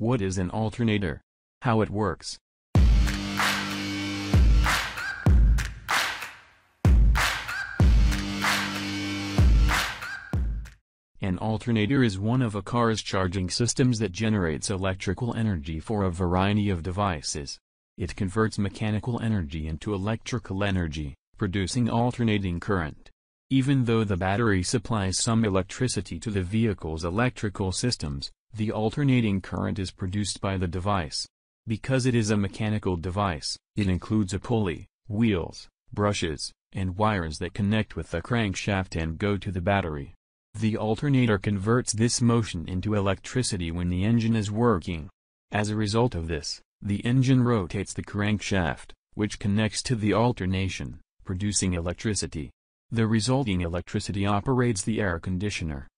What is an alternator? How it works? An alternator is one of a car's charging systems that generates electrical energy for a variety of devices. It converts mechanical energy into electrical energy, producing alternating current. Even though the battery supplies some electricity to the vehicle's electrical systems, the alternating current is produced by the device. Because it is a mechanical device, it includes a pulley, wheels, brushes, and wires that connect with the crankshaft and go to the battery. The alternator converts this motion into electricity when the engine is working. As a result of this, the engine rotates the crankshaft, which connects to the alternation, producing electricity. The resulting electricity operates the air conditioner,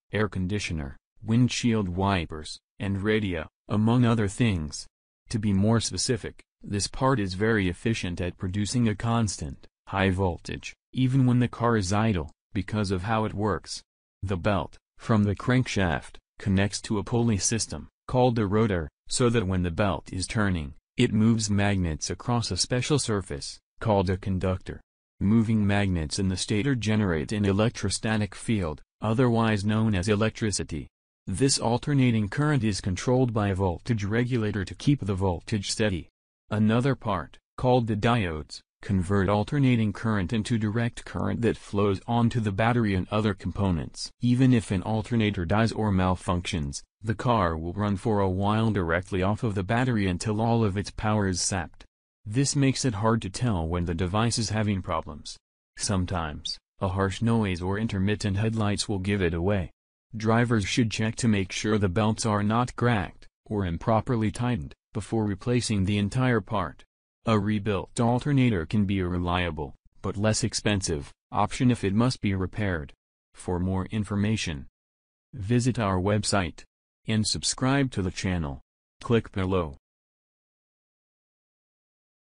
windshield wipers, and radio, among other things. To be more specific, this part is very efficient at producing a constant, high voltage, even when the car is idle, because of how it works. The belt, from the crankshaft, connects to a pulley system, called a rotor, so that when the belt is turning, it moves magnets across a special surface, called a conductor. Moving magnets in the stator generate an electrostatic field, otherwise known as electricity. This alternating current is controlled by a voltage regulator to keep the voltage steady. Another part, called the diodes, convert alternating current into direct current that flows onto the battery and other components. Even if an alternator dies or malfunctions, the car will run for a while directly off of the battery until all of its power is sapped. This makes it hard to tell when the device is having problems. Sometimes, a harsh noise or intermittent headlights will give it away. Drivers should check to make sure the belts are not cracked, or improperly tightened, before replacing the entire part. A rebuilt alternator can be a reliable, but less expensive, option if it must be repaired. For more information, visit our website and subscribe to the channel. Click below.